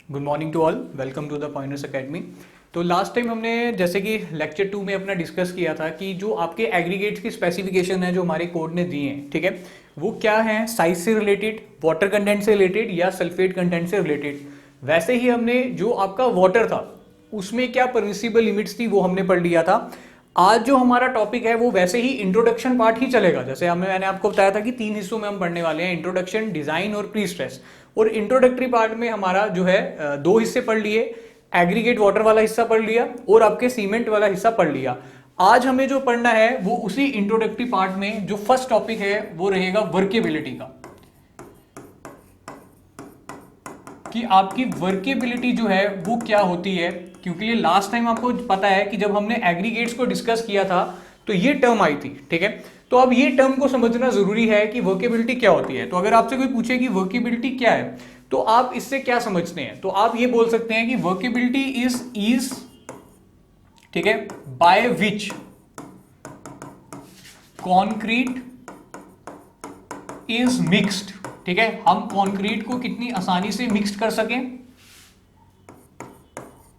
Good morning to all, welcome to the pointers academy. तो last time हमने जैसे कि लेक्चर 2 में अपना डिस्कस किया था कि जो आपके एग्रीगेट्स की स्पेसिफिकेशन है जो हमारे कोड ने दिए हैं, ठीक है, वो क्या है, साइज से रिलेटेड, वाटर कंटेंट से रिलेटेड या सल्फेट कंटेंट से रिलेटेड। वैसे ही हमने जो आपका वाटर था उसमें क्या परमिसिबल लिमिट्स थी वो हमने पढ़ लिया था। आज जो हमारा टॉपिक है वो वैसे ही इंट्रोडक्शन पार्ट ही चलेगा। जैसे मैंने आपको बताया था कि 3 हिस्सों में हम पढ़ने वाले हैं, इंट्रोडक्शन, डिजाइन और प्री स्ट्रेस। और इंट्रोडक्टरी पार्ट में हमारा जो है 2 हिस्से पढ़ लिए, एग्रीगेट वाटर वाला हिस्सा पढ़ लिया और आपके सीमेंट वाला हिस्सा पढ़ लिया। आज हमें जो पढ़ना है वो उसी इंट्रोडक्टरी पार्ट में जो फर्स्ट टॉपिक है वो रहेगा वर्केबिलिटी का, कि आपकी वर्केबिलिटी जो है वो क्या होती है। क्योंकि ये लास्ट टाइम आपको पता है कि जब हमने एग्रीगेट्स को डिस्कस किया था तो ये टर्म आई थी, ठीक है। तो अब ये टर्म को समझना जरूरी है कि वर्केबिलिटी क्या होती है। तो अगर आपसे कोई पूछे कि वर्केबिलिटी क्या है तो आप इससे क्या समझते हैं, तो आप ये बोल सकते हैं कि वर्केबिलिटी इज ठीक है, bye which concrete is mixed, ठीक है, हम कॉन्क्रीट को कितनी आसानी से मिक्स्ड कर सकें।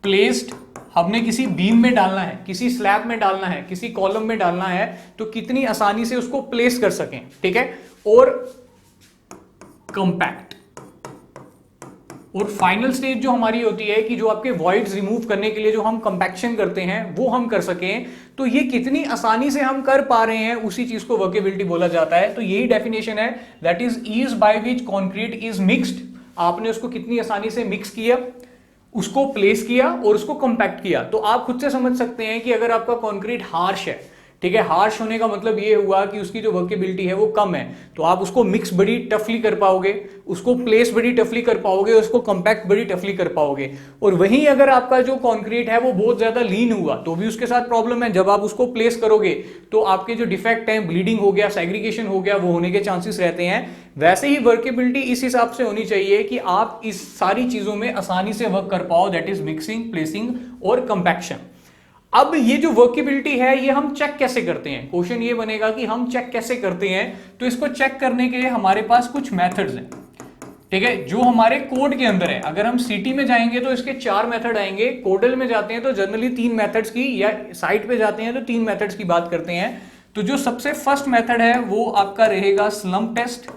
प्लेस्ड, हमने किसी बीम में डालना है, किसी स्लैब में डालना है, किसी कॉलम में डालना है तो कितनी आसानी से उसको प्लेस कर सकें, ठीक है। और कंपैक्ट, और फाइनल स्टेज जो हमारी होती है कि जो आपके वॉइड्स रिमूव करने के लिए जो हम कंपैक्शन करते हैं वो हम कर सकें। तो ये कितनी आसानी से हम कर पा रहे हैं उसी चीज को वर्केबिलिटी बोला जाता है। तो यही डेफिनेशन है, that is ease by which concrete is mixed. आपने उसको कितनी आसानी से मिक्स किया, उसको प्लेस किया और उसको कंपैक्ट किया। तो आप खुद से समझ सकते हैं कि अगर आपका कंक्रीट हार्श है, ठीक है, हार्श होने का मतलब ये हुआ कि उसकी जो वर्केबिलिटी है वो कम है, तो आप उसको मिक्स बड़ी टफली कर पाओगे, उसको प्लेस बड़ी टफली कर पाओगे, उसको कंपैक्ट बड़ी टफली कर पाओगे। और वहीं अगर आपका जो कंक्रीट है वो बहुत ज्यादा लीन हुआ तो भी उसके साथ प्रॉब्लम है। जब आप उसको प्लेस करोगे तो आपके जो डिफेक्ट है, ब्लीडिंग हो गया, सेग्रीगेशन हो गया, वो होने के चांसेस रहते हैं। वैसे ही वर्केबिलिटी इस हिसाब से होनी चाहिए कि आप इस सारी चीजों में आसानी से वर्क कर पाओ, दैट इज मिक्सिंग, प्लेसिंग और कंपैक्शन। अब ये जो वर्केबिलिटी है ये हम चेक कैसे करते हैं, क्वेश्चन ये बनेगा कि हम चेक कैसे करते हैं। तो इसको चेक करने के लिए हमारे पास कुछ मेथड्स हैं, ठीक है, जो हमारे कोड के अंदर है। अगर हम सिटी में जाएंगे तो इसके 4 मेथड आएंगे, कोडल में जाते हैं तो जनरली 3 मेथड्स की, या साइट पे जाते हैं तो 3 मेथड्स की बात करते हैं। तो जो सबसे फर्स्ट मेथड है वो आपका रहेगा स्लम्प टेस्ट।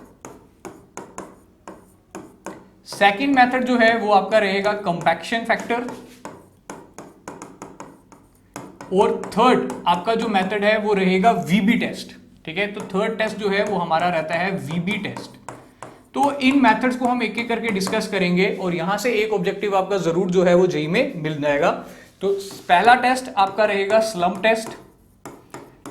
सेकेंड मेथड जो है वो आपका रहेगा कंपैक्शन फैक्टर। और थर्ड आपका जो मेथड है वो रहेगा वीबी टेस्ट, ठीक है। तो थर्ड टेस्ट जो है वो हमारा रहता है वीबी टेस्ट। तो इन मेथड्स को हम एक एक करके डिस्कस करेंगे और यहां से एक ऑब्जेक्टिव आपका जरूर जो है वो जेईई में मिल जाएगा। तो पहला टेस्ट आपका रहेगा स्लम्प टेस्ट,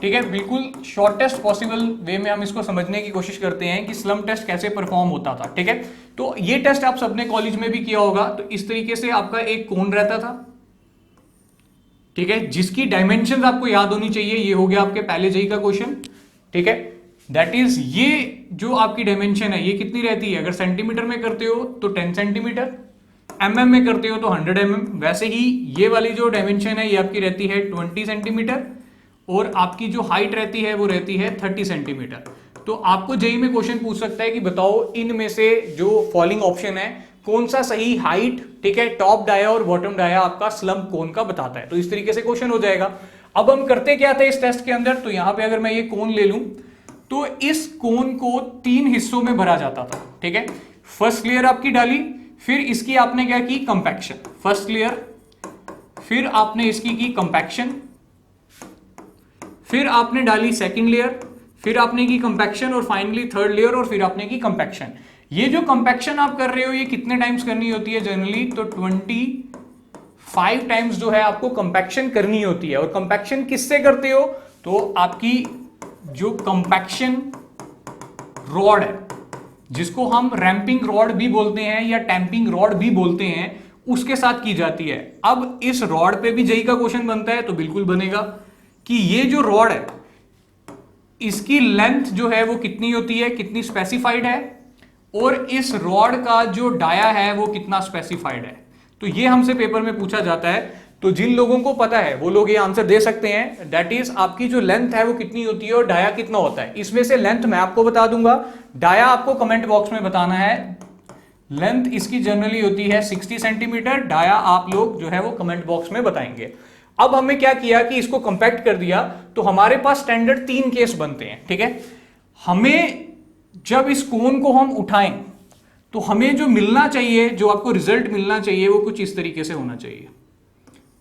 ठीक है। बिल्कुल शॉर्टेस्ट पॉसिबल वे में हम इसको समझने की कोशिश करते हैं कि स्लम्प टेस्ट कैसे परफॉर्म होता था, ठीक है। तो ये टेस्ट आप सबने कॉलेज में भी किया होगा। तो इस तरीके से आपका एक कोन रहता था, ठीक है, जिसकी डायमेंशंस आपको याद होनी चाहिए। ये हो गया आपके पहले जेईई का क्वेश्चन, ठीक है। दैट इज ये जो आपकी डायमेंशन है ये कितनी रहती है, अगर सेंटीमीटर में करते हो तो 10 सेंटीमीटर, एमएम में करते हो तो 100 mm। वैसे ही ये वाली जो डायमेंशन है ये आपकी रहती है 20 सेंटीमीटर और आपकी जो हाइट रहती है वो रहती है 30 सेंटीमीटर। तो आपको जेईई में क्वेश्चन पूछ सकता है कि बताओ इनमें से जो फॉलोइंग ऑप्शन है कौन सा सही हाइट, ठीक है, टॉप डाया और बॉटम डाया आपका स्लम्प कोन का बताता है। तो इस तरीके से क्वेश्चन हो जाएगा। अब हम करते क्या थे इस टेस्ट के अंदर, तो यहां पे अगर मैं ये कोन ले लूं तो इस कोन को 3 हिस्सों में भरा जाता था, ठीक है। फर्स्ट लेयर आपकी डाली, फिर इसकी आपने क्या की, कंपैक्शन, फर्स्ट लेयर, फिर आपने इसकी की कंपैक्शन, फिर आपने डाली सेकेंड लेयर, फिर आपने की कंपैक्शन और फाइनली थर्ड लेयर और फिर आपने की कंपैक्शन। ये जो कंपैक्शन आप कर रहे हो ये कितने टाइम्स करनी होती है जनरली, तो 25 टाइम्स जो है आपको कंपैक्शन करनी होती है। और कंपैक्शन किससे करते हो, तो आपकी जो कंपैक्शन रॉड है जिसको हम रैंपिंग रॉड भी बोलते हैं या टैंपिंग रॉड भी बोलते हैं, उसके साथ की जाती है। अब इस रॉड पे भी जेईई का क्वेश्चन बनता है, तो बिल्कुल बनेगा कि ये जो रॉड है इसकी लेंथ जो है वो कितनी होती है, कितनी स्पेसिफाइड है, और इस रॉड का जो डाया है वो कितना स्पेसिफाइड है। तो ये हमसे पेपर में पूछा जाता है। तो जिन लोगों को पता है वो लोग ये आंसर दे सकते हैं, दैट इज आपकी जो लेंथ है वो कितनी होती है और डाया कितना होता है। इसमें से लेंथ मैं आपको बता दूंगा, डाया आपको कमेंट बॉक्स में बताना है। लेंथ इसकी जनरली होती है 60 सेंटीमीटर। डाया आप लोग जो है वो कमेंट बॉक्स में बताएंगे। अब हमें क्या किया कि इसको कंपैक्ट कर दिया, तो हमारे पास स्टैंडर्ड 3 केस बनते हैं, ठीक है। हमें जब इस कोन को हम उठाएं तो हमें जो मिलना चाहिए, जो आपको रिजल्ट मिलना चाहिए, वो कुछ इस तरीके से होना चाहिए।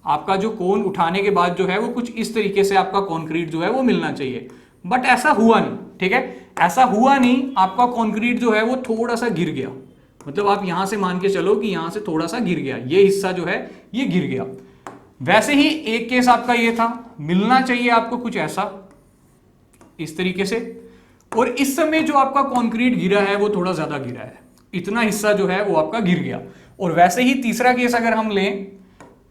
आपका जो कोन उठाने के बाद जो है वो कुछ इस तरीके से आपका कॉन्क्रीट जो है वो मिलना चाहिए, बट ऐसा हुआ नहीं, ठीक है। ऐसा हुआ नहीं, आपका कॉन्क्रीट जो है वो थोड़ा सा गिर गया। मतलब आप यहां से मान के चलो कि यहां से थोड़ा सा गिर गया, ये हिस्सा जो है ये गिर गया। वैसे ही एक केस आपका ये था, मिलना चाहिए आपको कुछ ऐसा इस तरीके से, और इस समय जो आपका कंक्रीट गिरा है वो थोड़ा ज्यादा गिरा है, इतना हिस्सा जो है वो आपका गिर गया। और वैसे ही तीसरा केस अगर हम लें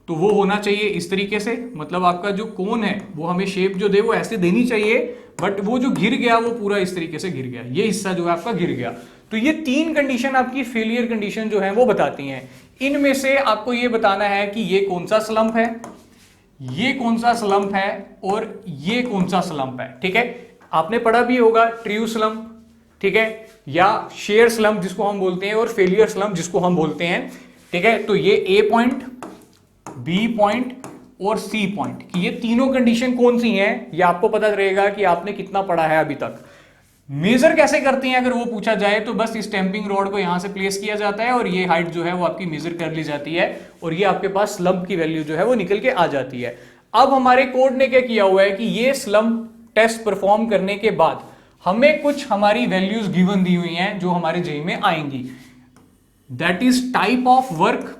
तो वो होना चाहिए इस तरीके से, मतलब आपका जो कोन है वो हमें शेप जो दे वो ऐसे देनी चाहिए, बट वो जो गिर गया वो पूरा इस तरीके से गिर गया, ये हिस्सा जो है आपका गिर गया। तो ये 3 कंडीशन आपकी फेलियर कंडीशन जो है वो बताती हैं। इनमें से आपको ये बताना है कि ये कौन सा स्लंप है, ये कौन सा स्लंप है, और ये कौन सा स्लंप है, ठीक है। आपने पढ़ा भी होगा ट्रू स्लंप, ठीक है, या शेयर स्लंप जिसको हम बोलते हैं, और फेलियर स्लंप जिसको हम बोलते हैं, ठीक है। तो ये ए पॉइंट, बी पॉइंट और सी पॉइंट की ये तीनों कंडीशन कौन सी हैं, ये आपको पता रहेगा कि आपने कितना पढ़ा है अभी तक। मेजर कैसे करते हैं अगर वो पूछा जाए तो बस इस स्टैंपिंग रॉड को यहां से प्लेस किया जाता है और ये हाइट जो है वो आपकी मेजर कर ली जाती है, और ये आपके पास स्लंप की वैल्यू जो है वो निकल के आ जाती है। अब हमारे कोड ने क्या किया हुआ है कि ये स्लंप टेस्ट परफॉर्म करने के बाद हमें कुछ हमारी वैल्यूज गिवन दी हुई हैं जो हमारे जेई में आएंगी। That is type of work,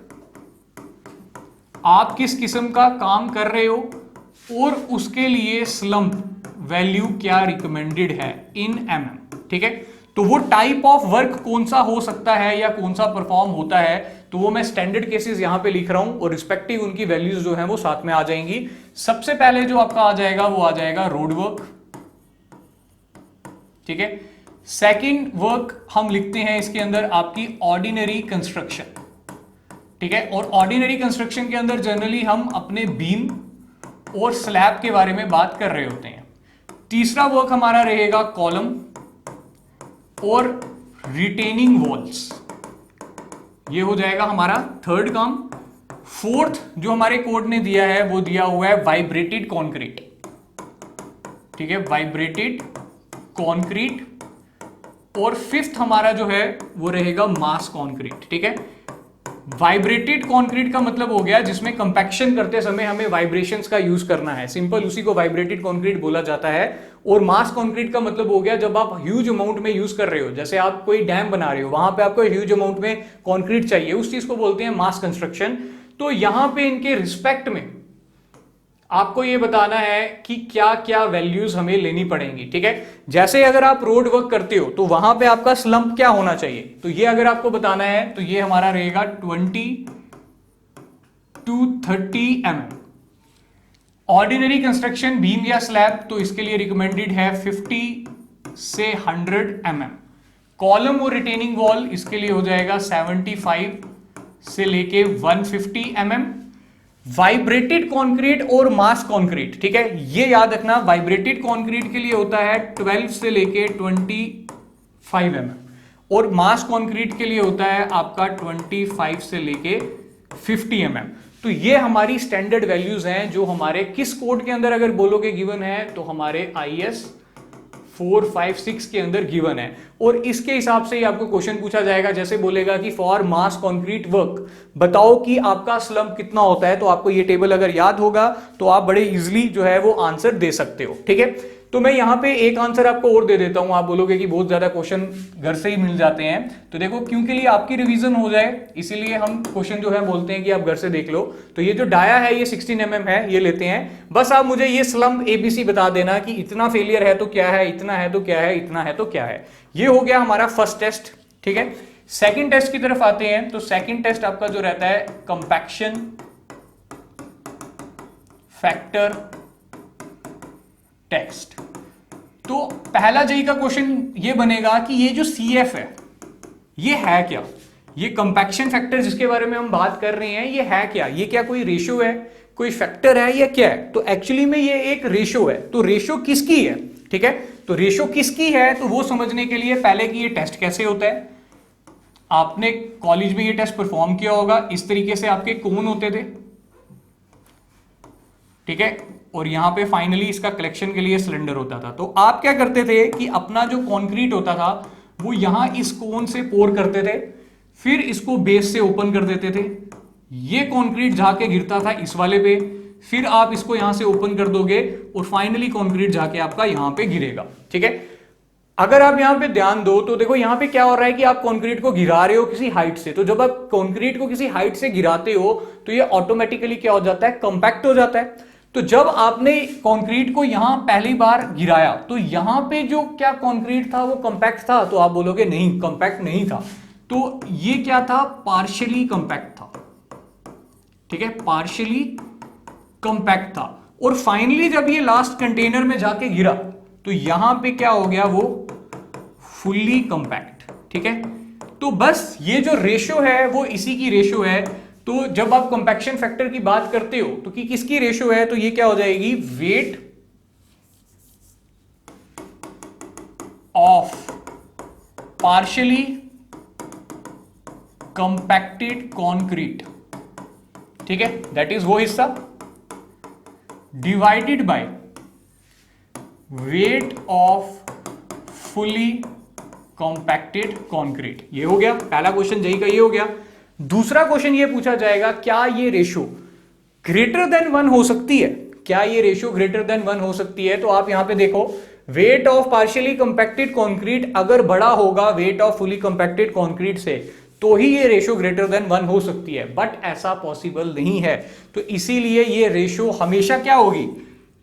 आप किस किस्म का काम कर रहे हो, और उसके लिए स्लंप वैल्यू क्या रिकमेंडेड है इन mm, ठीक है। तो वो टाइप ऑफ वर्क कौन सा हो सकता है या कौन सा परफॉर्म होता है, तो वो मैं स्टैंडर्ड केसेस यहां पे लिख रहा हूं और रिस्पेक्टिव उनकी वैल्यूज जो है वो साथ में आ जाएंगी। सबसे पहले जो आपका आ जाएगा वो आ जाएगा रोड वर्क, ठीक है। सेकंड वर्क हम लिखते हैं इसके अंदर आपकी ऑर्डिनरी कंस्ट्रक्शन, ठीक है। और ऑर्डिनरी कंस्ट्रक्शन के अंदर जनरली हम अपने बीम और स्लैब के बारे में बात कर रहे होते हैं। तीसरा वर्क हमारा रहेगा कॉलम और रिटेनिंग वॉल्स, ये हो जाएगा हमारा थर्ड काम। फोर्थ जो हमारे कोड ने दिया है वो दिया हुआ है वाइब्रेटेड कॉन्क्रीट, ठीक है, वाइब्रेटेड कॉन्क्रीट। और फिफ्थ हमारा जो है वो रहेगा मास कॉन्क्रीट, ठीक है। वाइब्रेटेड कॉन्क्रीट का मतलब हो गया जिसमें कंपैक्शन करते समय हमें वाइब्रेशंस का यूज करना है, सिंपल उसी को वाइब्रेटेड कॉन्क्रीट बोला जाता है। और मास कॉन्क्रीट का मतलब हो गया जब आप ह्यूज अमाउंट में यूज कर रहे हो, जैसे आप कोई डैम बना रहे हो, वहां पे आपको ह्यूज अमाउंट में कॉन्क्रीट चाहिए, उस चीज को बोलते हैं मास कंस्ट्रक्शन। तो यहां पे इनके रिस्पेक्ट में आपको ये बताना है कि क्या क्या वैल्यूज हमें लेनी पड़ेंगी, ठीक है। जैसे अगर आप रोड वर्क करते हो तो वहां पे आपका स्लंप क्या होना चाहिए, तो ये अगर आपको बताना है तो ये हमारा रहेगा 20 to 30 mm। Ordinary construction beam या स्लैब तो इसके लिए रिकमेंडेड है 50 से 100 mm। कॉलम और रिटेनिंग वॉल इसके लिए हो जाएगा 75 से लेके 150 mm। वाइब्रेटेड कॉन्क्रीट और मास कॉन्क्रीट, ठीक है, ये याद रखना, वाइब्रेटेड कॉन्क्रीट के लिए होता है 12 से लेके 25 mm, और मास कॉन्क्रीट के लिए होता है आपका 25 से लेके 50 mm। तो ये हमारी स्टैंडर्ड वैल्यूज हैं जो हमारे किस कोड के अंदर अगर बोलोगे गिवन है तो हमारे IS 456 के अंदर गिवन है। और इसके हिसाब से ही आपको क्वेश्चन पूछा जाएगा, जैसे बोलेगा कि फॉर मास कॉन्क्रीट वर्क बताओ कि आपका स्लंप कितना होता है, तो आपको ये टेबल अगर याद होगा तो आप बड़े इजीली जो है वो आंसर दे सकते हो, ठीक है। तो मैं यहां पे एक आंसर आपको और दे देता हूं, आप बोलोगे कि बहुत ज्यादा क्वेश्चन घर से ही मिल जाते हैं, तो देखो क्योंकि लिए आपकी रिवीजन हो जाए इसीलिए हम क्वेश्चन जो है बोलते हैं कि आप घर से देख लो। तो ये जो डाया है ये 16 mm है, ये लेते हैं, बस आप मुझे ये स्लंप ABC बता देना कि इतना फेलियर है तो क्या है, इतना है तो क्या है, इतना है तो क्या है। ये हो गया हमारा फर्स्ट टेस्ट, ठीक है। सेकंड टेस्ट की तरफ आते हैं, तो सेकंड टेस्ट आपका जो रहता है कंपैक्शन फैक्टर टेस्ट। तो पहला जेई का क्वेश्चन ये बनेगा कि ये जो CF है ये है क्या, ये कंपैक्शन फैक्टर जिसके बारे में हम बात कर रहे हैं ये है क्या, ये क्या कोई रेशियो है, कोई फैक्टर है या क्या है। तो एक्चुअली में ये एक रेशियो है, तो रेशियो किसकी है, ठीक है। तो रेशियो किसकी है तो वो समझने के लिए पहले कि ये टेस्ट कैसे होता है, आपने कॉलेज में ये टेस्ट परफॉर्म किया होगा। इस तरीके से आपके कोन होते थे, ठीक है, और यहां पे फाइनली इसका कलेक्शन के लिए सिलेंडर होता था। तो आप क्या करते थे कि अपना जो कंक्रीट होता था वो यहां इस कोन से पोर करते थे, फिर इसको बेस से ओपन कर देते थे, ये कंक्रीट जाके गिरता था इस वाले पे, फिर आप इसको यहां से ओपन कर दोगे और फाइनली कंक्रीट जाके आपका यहां पे गिरेगा, ठीक है। अगर आप यहां पे ध्यान दो तो देखो यहां पे क्या हो रहा है कि आप कंक्रीट को गिरा रहे हो किसी हाइट से। तो जब आप कंक्रीट को किसी हाइट से गिराते हो तो ये ऑटोमेटिकली क्या हो जाता है, कंपैक्ट हो जाता है। तो जब आपने कंक्रीट को यहां पहली बार गिराया तो यहां पे जो क्या कंक्रीट था वो कंपैक्ट था, तो आप बोलोगे नहीं, कंपैक्ट नहीं था। तो ये क्या था, पार्शियली कंपैक्ट था, ठीक है, पार्शियली कंपैक्ट था। और फाइनली जब ये लास्ट कंटेनर में जाके गिरा तो यहां पे क्या हो गया, वो फुल्ली कंपैक्ट, ठीक है। तो बस ये जो रेशो है वो इसी की रेशो है। तो जब आप कंपैक्शन फैक्टर की बात करते हो तो कि किसकी रेशो है, तो ये क्या हो जाएगी, weight of partially compacted concrete, ठीक है, दैट इज वो हिस्सा divided by weight of fully compacted concrete. ये हो गया पहला क्वेश्चन, जेई का ये हो गया। दूसरा क्वेश्चन ये पूछा जाएगा, क्या ये रेशो ग्रेटर देन 1 हो सकती है, क्या ये रेशो ग्रेटर देन 1 हो सकती है। तो आप यहां पे देखो, weight of partially compacted concrete अगर बड़ा होगा weight of fully compacted concrete से तो ही ये रेशो ग्रेटर देन 1 हो सकती है, बट ऐसा पॉसिबल नहीं है। तो इसीलिए ये रेशो हमेशा क्या होगी,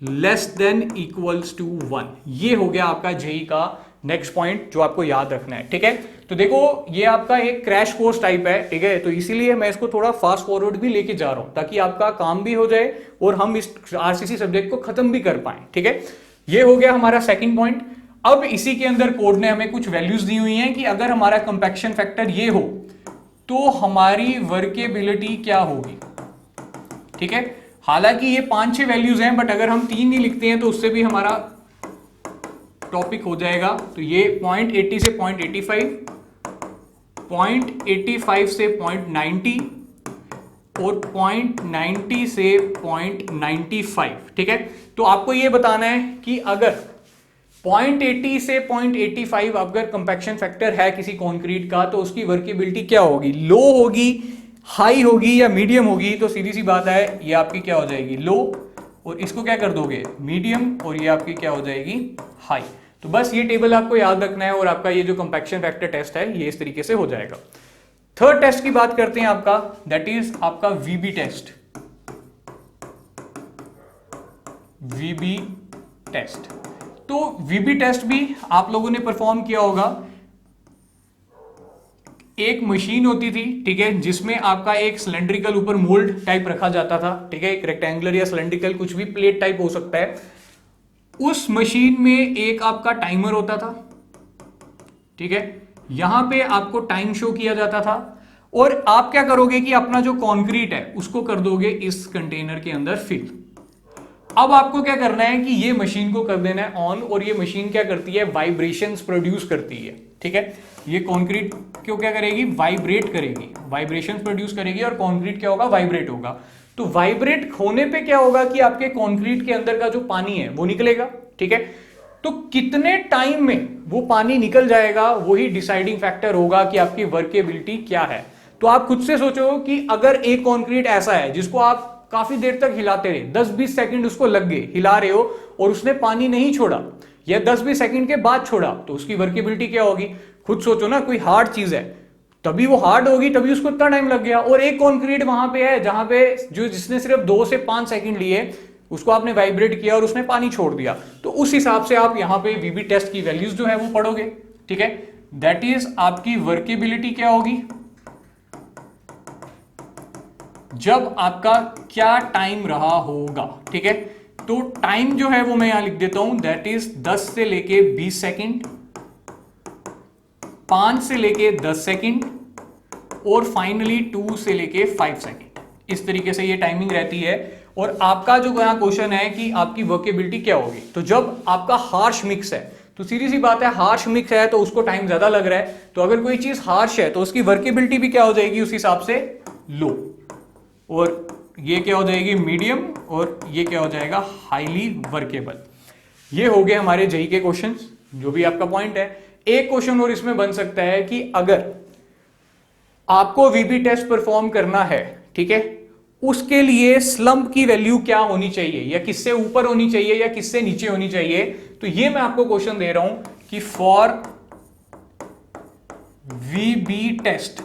लेस देन इक्वल्स टू 1। ये हो गया आपका जेई का नेक्स्ट पॉइंट जो आपको याद रखना है, ठीक है। तो देखो ये आपका एक क्रैश कोर्स टाइप है, ठीक है, तो इसीलिए मैं इसको थोड़ा फास्ट फॉरवर्ड भी लेके जा रहा हूं ताकि आपका काम भी हो जाए और हम इस आरसीसी सब्जेक्ट को खत्म भी कर पाए, ठीक है। ये हो गया हमारा सेकंड पॉइंट। अब इसी के अंदर कोड ने हमें कुछ वैल्यूज दी हुई हैं कि अगर हमारा कंपैक्शन फैक्टर ये हो तो हमारी वर्केबिलिटी क्या होगी, ठीक है। हालांकि ये 5-6 वैल्यूज हैं, बट अगर हम 3 नहीं लिखते हैं तो उससे भी हमारा टॉपिक हो जाएगा। तो ये 0.80 से 0.85, 0.85 से 0.90 और 0.90 से 0.95, ठीक है। तो आपको ये बताना है कि अगर 0.80 से 0.85 अगर कंपैक्शन फैक्टर है किसी कंक्रीट का तो उसकी वर्केबिलिटी क्या होगी, लो होगी, हाई होगी या मीडियम होगी। तो सीधी सी बात है ये आपकी क्या हो जाएगी, लो, और इसको क्या कर दोगे, मीडियम, और ये आपकी क्या हो जाएगी, हाई। तो बस ये टेबल आपको याद रखना है और आपका ये जो कंपैक्शन फैक्टर टेस्ट है ये इस तरीके से हो जाएगा। थर्ड टेस्ट की बात करते हैं आपका, दैट इज आपका वीबी टेस्ट। वीबी टेस्ट, तो वीबी टेस्ट भी आप लोगों ने परफॉर्म किया होगा। एक मशीन होती थी, ठीक है, जिसमें आपका एक सिलेंड्रिकल ऊपर मोल्ड टाइप रखा जाता था, ठीक है, एक रेक्टेंगुलर या सिलेंड्रिकल कुछ भी प्लेट टाइप हो सकता है। उस मशीन में एक आपका टाइमर होता था, ठीक है, यहां पे आपको टाइम शो किया जाता था और आप क्या करोगे कि अपना जो कंक्रीट है उसको कर दोगे इस कंटेनर के अंदर फिल। अब आपको क्या करना है कि ये मशीन को कर देना है ऑन, और ये मशीन क्या करती है, वाइब्रेशंस प्रोड्यूस करती है, ठीक है। ये कंक्रीट क्यों क्या करेगी, वाइब्रेट करेगी, वाइब्रेशंस प्रोड्यूस करेगी और कंक्रीट क्या होगा, वाइब्रेट होगा। तो वाइब्रेट होने पे क्या होगा कि आपके कंक्रीट के अंदर का जो पानी है वो निकलेगा, ठीक है। तो कितने टाइम में वो पानी निकल जाएगा वही डिसाइडिंग फैक्टर होगा कि आपकी वर्केबिलिटी क्या है। तो आप खुद से सोचो कि अगर एक कंक्रीट ऐसा है जिसको आप काफी देर तक हिलाते रहे, 10-20 सेकंड उसको लग गए, हिला रहे हो और उसने पानी नहीं छोड़ा या 10-20 सेकंड के बाद छोड़ा, तो उसकी वर्केबिलिटी क्या होगी। खुद सोचो ना, कोई हार्ड चीज है तभी वो हार्ड होगी, तभी उसको इतना टाइम लग गया। और एक कंक्रीट वहां पे है जहां पे जिसने सिर्फ 2 से 5 सेकंड लिए, उसको आपने वाइब्रेट किया और उसने पानी छोड़ दिया। तो उस हिसाब से आप यहां पे वीबी टेस्ट की वैल्यूज जो है वो पढ़ोगे, ठीक है। दैट इज आपकी वर्केबिलिटी क्या होगी जब आपका क्या टाइम रहा होगा, ठीक है। तो टाइम जो है वो मैं यहां लिख देता हूं, दैट इज 10 से लेके 20 सेकंड, 5 से लेके 10 सेकंड और फाइनली 2 से लेके 5 सेकंड। इस तरीके से ये टाइमिंग रहती है। और आपका जो यहां क्वेश्चन है कि आपकी वर्केबिलिटी क्या होगी, तो जब आपका हार्श मिक्स है तो सीधी सी बात है, हार्श मिक्स है तो उसको टाइम ज्यादा लग रहा है, तो अगर कोई चीज हार्श है तो उसकी वर्केबिलिटी भी क्या हो जाएगी उस हिसाब से लो, और ये क्या हो जाएगी मीडियम, और ये क्या हो जाएगा हाईली वर्केबल। ये हो गए हमारे जेई के क्वेश्चंस, जो भी आपका पॉइंट है। एक क्वेश्चन और इसमें बन सकता है कि अगर आपको वीबी टेस्ट परफॉर्म करना है, ठीक है, उसके लिए स्लंप की वैल्यू क्या होनी चाहिए, या किससे ऊपर होनी चाहिए या किससे नीचे होनी चाहिए। तो ये मैं आपको क्वेश्चन दे रहा हूं कि for VB test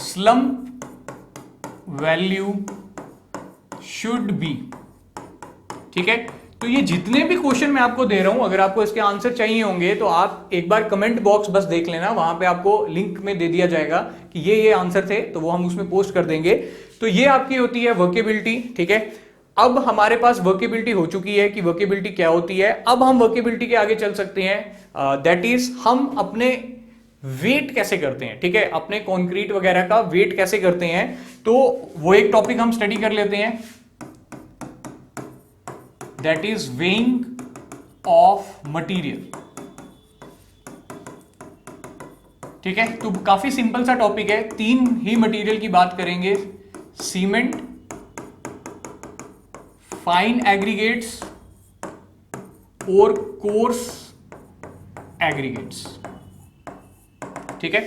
slump value should be, ठीक है। तो ये जितने भी क्वेश्चन मैं आपको दे रहा हूं, अगर आपको इसके आंसर चाहिए होंगे तो आप एक बार कमेंट बॉक्स बस देख लेना, वहां पे आपको लिंक में दे दिया जाएगा कि ये आंसर थे, तो वो हम उसमें पोस्ट कर देंगे। तो ये आपकी होती है वर्केबिलिटी, ठीक है। अब हमारे पास वर्केबिलिटी हो चुकी है कि वर्केबिलिटी क्या होती है। अब हम वर्केबिलिटी के आगे चल सकते हैं, दैट इज हम अपने वेट कैसे करते हैं, ठीक है, अपने कंक्रीट वगैरह का वेट कैसे करते हैं। तो वो एक टॉपिक हम स्टडी कर लेते हैं, that is weighing of material, ठीक है। तो काफी सिंपल सा टॉपिक है, 3 ही मटेरियल की बात करेंगे, सीमेंट, फाइन एग्रीगेट्स और कोर्स एग्रीगेट्स, ठीक है।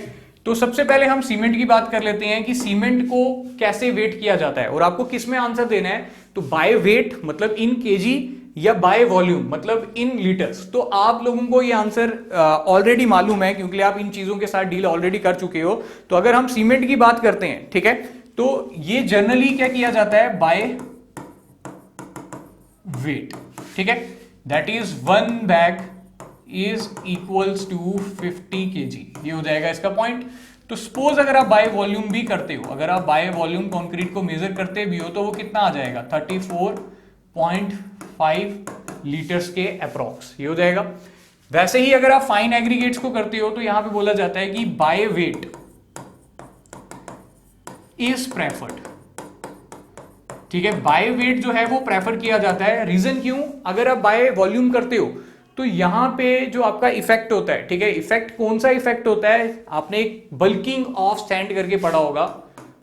तो सबसे पहले हम सीमेंट की बात कर लेते हैं कि सीमेंट को कैसे वेट किया जाता है, और आपको किस में आंसर देना है, तो बाय वेट मतलब इन केजी, या बाय वॉल्यूम मतलब इन लीटर्स। तो आप लोगों को ये आंसर ऑलरेडी मालूम है, क्योंकि आप इन चीजों के साथ डील ऑलरेडी कर चुके हो। तो अगर हम सीमेंट की बात करते हैं, ठीक है, तो ये जनरली क्या किया जाता है, बाय वेट, ठीक है, that is 1 bag is equals to 50 KG, ये हो जाएगा इसका पॉइंट। तो सपोज अगर आप बाय वॉल्यूम भी करते हो, अगर आप बाय वॉल्यूम कंक्रीट को मेजर करते भी हो, तो वो कितना आ जाएगा 34.5 लीटर्स के अप्रॉक्स, ये हो जाएगा। वैसे ही अगर आप फाइन एग्रीगेट्स को करते हो, तो यहां पे बोला जाता है कि बाय वेट इज प्रेफर्ड, ठीक है। बाय वेट जो है वो प्रेफर किया जाता है, रीजन क्यों, अगर आप बाय वॉल्यूम करते हो तो यहां पे जो आपका इफेक्ट होता है, ठीक है, इफेक्ट कौन सा इफेक्ट होता है, आपने एक बल्किंग ऑफ सैंड करके पढ़ा होगा,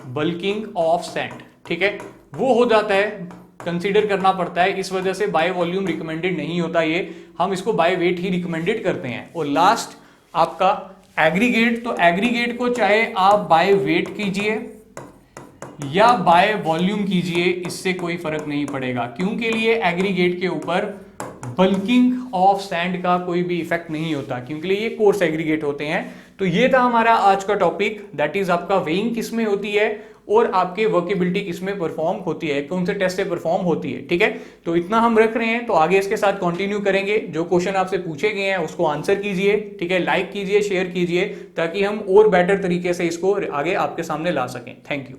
बल्किंग ऑफ सैंड, ठीक है, वो हो जाता है, कंसीडर करना पड़ता है। इस वजह से बाय वॉल्यूम रिकमेंडेड नहीं होता, ये हम इसको बाय वेट ही रिकमेंडेड करते हैं। और लास्ट आपका एग्रीगेट, तो एग्रीगेट को चाहे आप बाय वेट कीजिए या बाय वॉल्यूम कीजिए, इससे कोई फर्क नहीं पड़ेगा, क्योंकि लिए एग्रीगेट के ऊपर बल्किंग ऑफ सैंड का कोई भी इफेक्ट नहीं होता, क्योंकि ये कोर्स एग्रीगेट होते हैं। तो ये था हमारा आज का टॉपिक, दैट इज आपका वेइंग किस में होती है और आपके वर्केबिलिटी किस में परफॉर्म होती है, कौन से टेस्ट से परफॉर्म होती है, ठीक है। तो इतना हम रख रहे हैं, तो आगे इसके साथ कंटिन्यू करेंगे। जो क्वेश्चन आपसे पूछे गए हैं उसको आंसर कीजिए, ठीक है, लाइक कीजिए, शेयर कीजिए, ताकि हम और बेटर तरीके से इसको आगे आपके सामने ला सकें। Thank you.